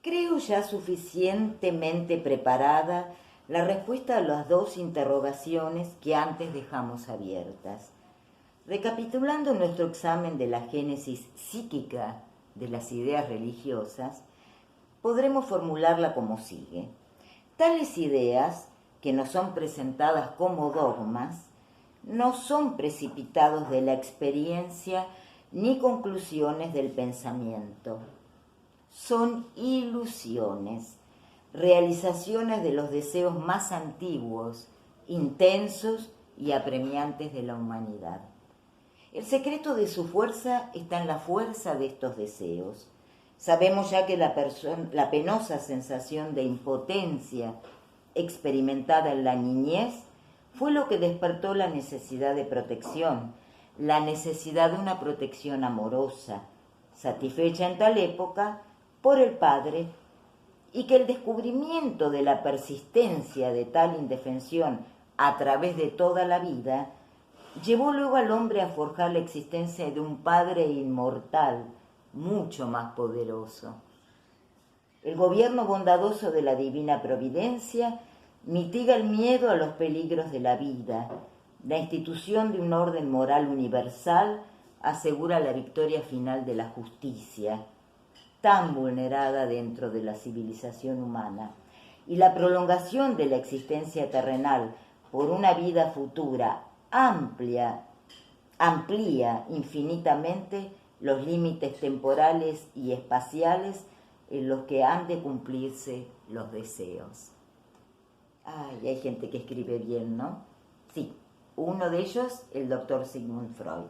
Creo ya suficientemente preparada la respuesta a las dos interrogaciones que antes dejamos abiertas. Recapitulando nuestro examen de la génesis psíquica de las ideas religiosas, podremos formularla como sigue. Tales ideas, que nos son presentadas como dogmas, no son precipitados de la experiencia ni conclusiones del pensamiento. Son ilusiones, realizaciones de los deseos más antiguos, intensos y apremiantes de la humanidad. El secreto de su fuerza está en la fuerza de estos deseos. Sabemos ya que la penosa sensación de impotencia experimentada en la niñez fue lo que despertó la necesidad de protección, la necesidad de una protección amorosa, satisfecha en tal época por el padre, y que el descubrimiento de la persistencia de tal indefensión a través de toda la vida llevó luego al hombre a forjar la existencia de un padre inmortal, mucho más poderoso. El gobierno bondadoso de la divina providencia mitiga el miedo a los peligros de la vida. La institución de un orden moral universal asegura la victoria final de la justicia, tan vulnerada dentro de la civilización humana, y la prolongación de la existencia terrenal por una vida futura amplía infinitamente los límites temporales y espaciales en los que han de cumplirse los deseos. Ay, hay gente que escribe bien, ¿no? Sí, uno de ellos, el doctor Sigmund Freud.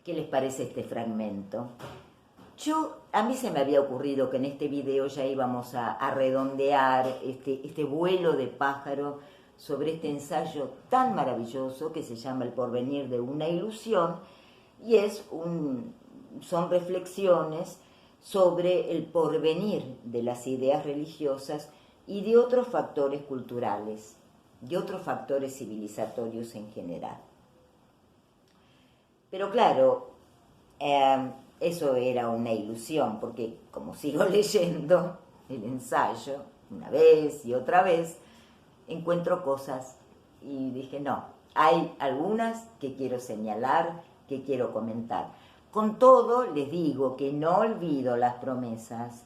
¿Qué les parece este fragmento? A mí se me había ocurrido que en este video ya íbamos a redondear este vuelo de pájaro sobre este ensayo tan maravilloso que se llama El porvenir de una ilusión, y son reflexiones sobre el porvenir de las ideas religiosas y de otros factores culturales, de otros factores civilizatorios en general. Pero claro, eso era una ilusión, porque como sigo leyendo el ensayo una vez y otra vez, encuentro cosas y dije, no, hay algunas que quiero señalar, que quiero comentar. Con todo, les digo que no olvido las promesas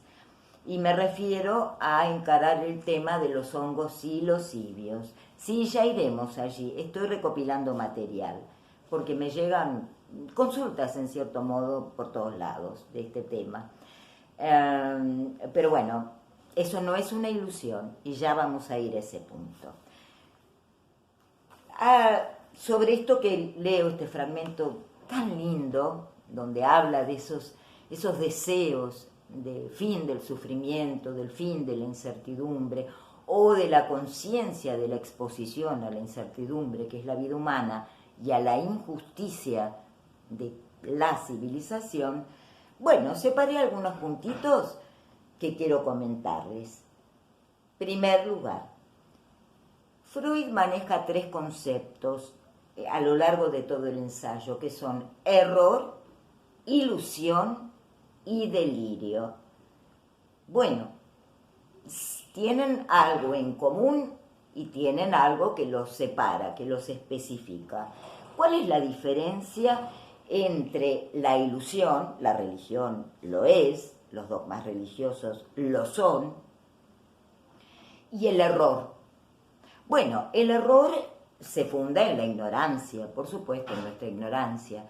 y me refiero a encarar el tema de los hongos psilocibios. Sí, ya iremos allí, estoy recopilando material, porque me llegan consultas en cierto modo por todos lados de este tema. Pero bueno, eso no es una ilusión y ya vamos a ir a ese punto. Sobre esto que leo, este fragmento tan lindo, donde habla de esos deseos del fin del sufrimiento, del fin de la incertidumbre, o de la conciencia de la exposición a la incertidumbre, que es la vida humana, y a la injusticia de la civilización, bueno, separé algunos puntitos que quiero comentarles. Primer lugar, Freud maneja tres conceptos a lo largo de todo el ensayo, que son error, ilusión y delirio. Bueno, tienen algo en común y tienen algo que los separa, que los especifica. ¿Cuál es la diferencia entre la ilusión, la religión lo es, los dogmas religiosos lo son, y el error? Bueno, el error se funda en la ignorancia, por supuesto, en nuestra ignorancia,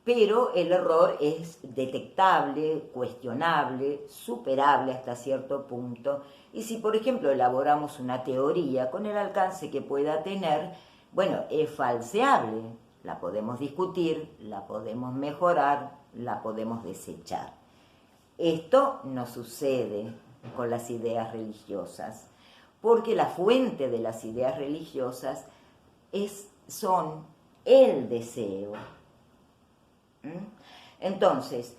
pero el error es detectable, cuestionable, superable hasta cierto punto, y si, por ejemplo, elaboramos una teoría con el alcance que pueda tener, bueno, es falseable, la podemos discutir, la podemos mejorar, la podemos desechar. Esto no sucede con las ideas religiosas, porque la fuente de las ideas religiosas son el deseo. Entonces,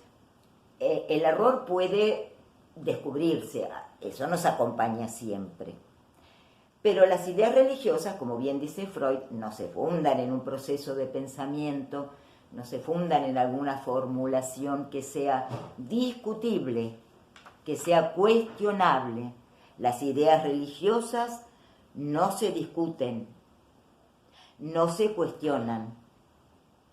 el error puede descubrirse, eso nos acompaña siempre. Pero las ideas religiosas, como bien dice Freud, no se fundan en un proceso de pensamiento, no se fundan en alguna formulación que sea discutible, que sea cuestionable. Las ideas religiosas no se discuten, no se cuestionan.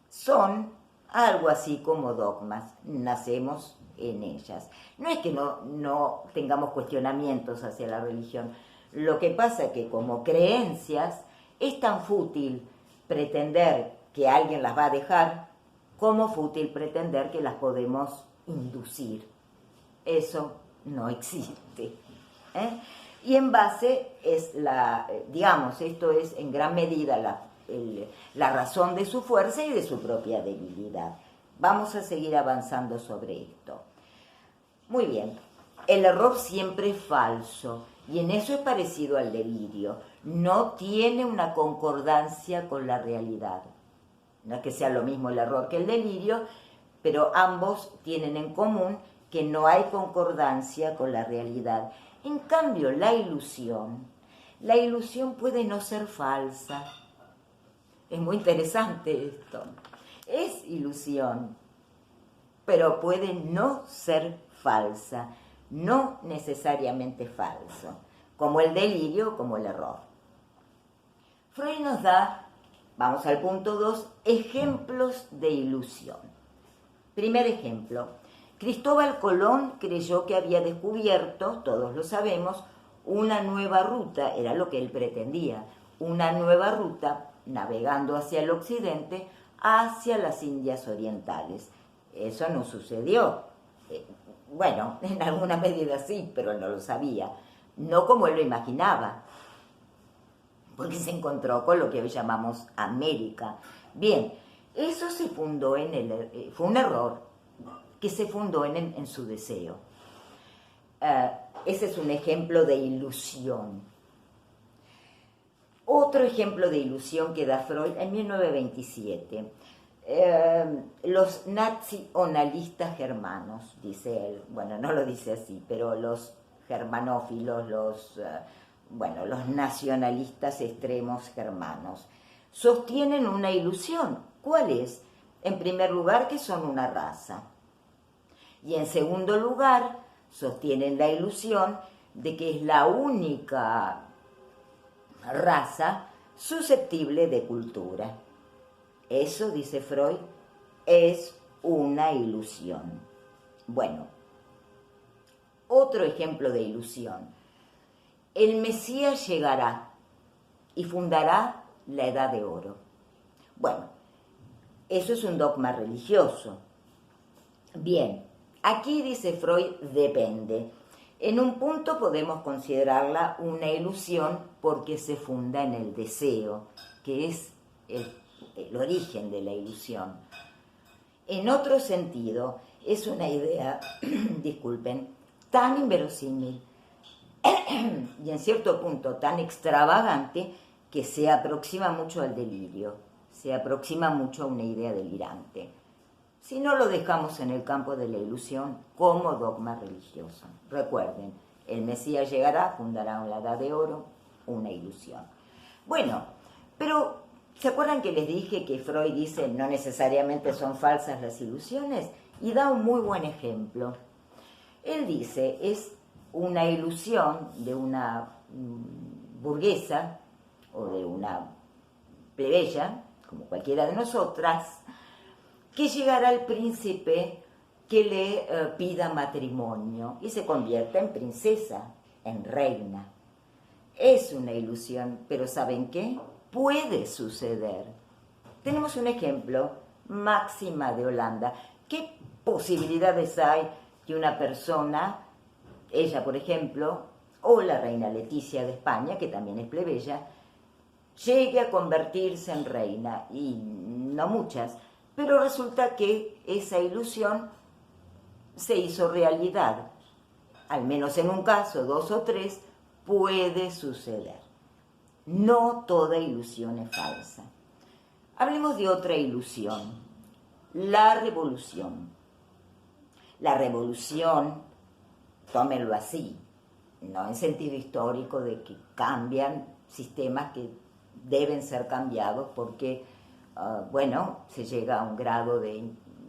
Son algo así como dogmas, nacemos en ellas. No es que no tengamos cuestionamientos hacia la religión. Lo que pasa es que como creencias es tan fútil pretender que alguien las va a dejar como fútil pretender que las podemos inducir. Eso no existe. Y en base es esto es en gran medida la razón de su fuerza y de su propia debilidad. Vamos a seguir avanzando sobre esto. Muy bien, el error siempre es falso y en eso es parecido al delirio. No tiene una concordancia con la realidad. No es que sea lo mismo el error que el delirio, pero ambos tienen en común que no hay concordancia con la realidad. En cambio, la ilusión puede no ser falsa. Es muy interesante esto. Es ilusión, pero puede no ser falsa, no necesariamente falso, como el delirio, como el error. Freud nos da, vamos al punto 2, ejemplos de ilusión. Primer ejemplo, Cristóbal Colón creyó que había descubierto, todos lo sabemos, una nueva ruta, era lo que él pretendía, una nueva ruta navegando hacia el occidente, hacia las Indias Orientales. Eso no sucedió. Bueno, en alguna medida sí, pero no lo sabía. No como él lo imaginaba, porque se encontró con lo que hoy llamamos América. Bien, eso se fundó fue un error que se fundó en su deseo. Ese es un ejemplo de ilusión. Otro ejemplo de ilusión que da Freud en 1927. Los nacionalistas germanos, dice él, bueno, no lo dice así, pero los germanófilos, los nacionalistas extremos germanos, sostienen una ilusión. ¿Cuál es? En primer lugar, que son una raza. Y en segundo lugar, sostienen la ilusión de que es la única raza susceptible de cultura. Eso, dice Freud, es una ilusión. Bueno, otro ejemplo de ilusión. El Mesías llegará y fundará la Edad de Oro. Bueno, eso es un dogma religioso. Bien, aquí dice Freud, depende. En un punto podemos considerarla una ilusión porque se funda en el deseo, que es el origen de la ilusión. En otro sentido, es una idea, disculpen, tan inverosímil y en cierto punto tan extravagante que se aproxima mucho al delirio, se aproxima mucho a una idea delirante. Si no lo dejamos en el campo de la ilusión como dogma religioso. Recuerden, el Mesías llegará, fundará la Edad de Oro, una ilusión. Bueno, pero ¿se acuerdan que les dije que Freud dice no necesariamente son falsas las ilusiones? Y da un muy buen ejemplo. Él dice, es una ilusión de una burguesa o de una plebeya, como cualquiera de nosotras, que llegará el príncipe que le pida matrimonio y se convierta en princesa, en reina. Es una ilusión, pero ¿saben qué? Puede suceder. Tenemos un ejemplo, Máxima de Holanda. ¿Qué posibilidades hay que una persona, ella por ejemplo, o la reina Leticia de España, que también es plebeya, llegue a convertirse en reina? Y no muchas, pero resulta que esa ilusión se hizo realidad. Al menos en un caso, 2 o 3, puede suceder. No toda ilusión es falsa. Hablemos de otra ilusión, la revolución. La revolución, tómenlo así, no en sentido histórico de que cambian sistemas que deben ser cambiados porque bueno, se llega a un grado de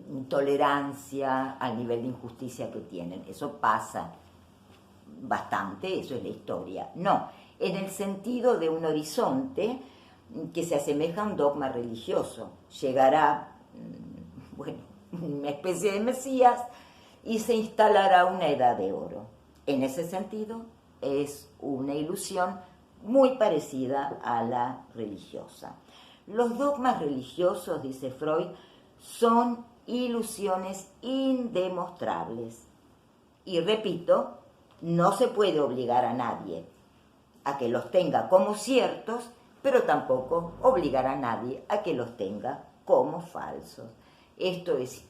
intolerancia al nivel de injusticia que tienen. Eso pasa bastante, eso es la historia. No, en el sentido de un horizonte que se asemeja a un dogma religioso. Llegará, bueno, una especie de Mesías y se instalará una edad de oro. En ese sentido, es una ilusión muy parecida a la religiosa. Los dogmas religiosos, dice Freud, son ilusiones indemostrables. Y repito, no se puede obligar a nadie a que los tenga como ciertos, pero tampoco obligar a nadie a que los tenga como falsos. Esto es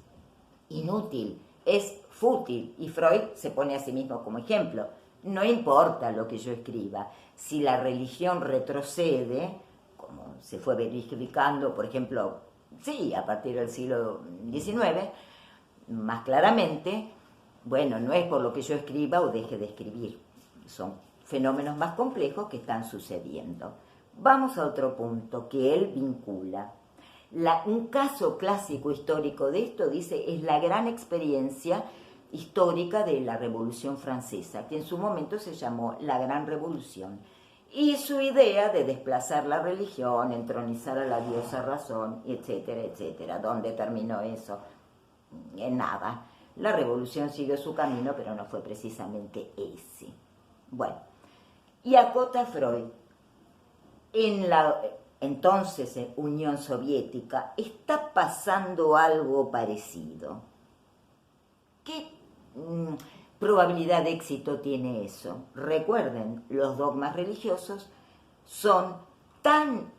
inútil, es fútil, y Freud se pone a sí mismo como ejemplo. No importa lo que yo escriba, si la religión retrocede, como se fue verificando, por ejemplo, sí, a partir del siglo XIX, más claramente, bueno, no es por lo que yo escriba o deje de escribir, son fenómenos más complejos que están sucediendo. Vamos a otro punto que él vincula. Un caso clásico histórico de esto, dice, es la gran experiencia histórica de la Revolución Francesa, que en su momento se llamó la Gran Revolución, y su idea de desplazar la religión, entronizar a la diosa razón, etcétera, etcétera. ¿Dónde terminó eso? En nada. La revolución siguió su camino, pero no fue precisamente ese. Bueno, y acota Freud, en la entonces Unión Soviética está pasando algo parecido. ¿Qué probabilidad de éxito tiene eso? Recuerden, los dogmas religiosos son tan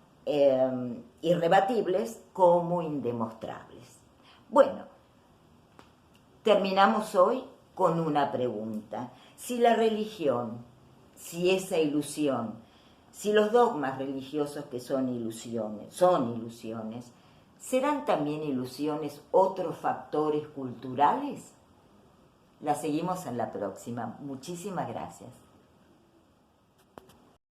irrebatibles como indemostrables. Bueno, terminamos hoy con una pregunta. Si la religión, si esa ilusión, si los dogmas religiosos que son ilusiones, ¿serán también ilusiones otros factores culturales? La seguimos en la próxima. Muchísimas gracias.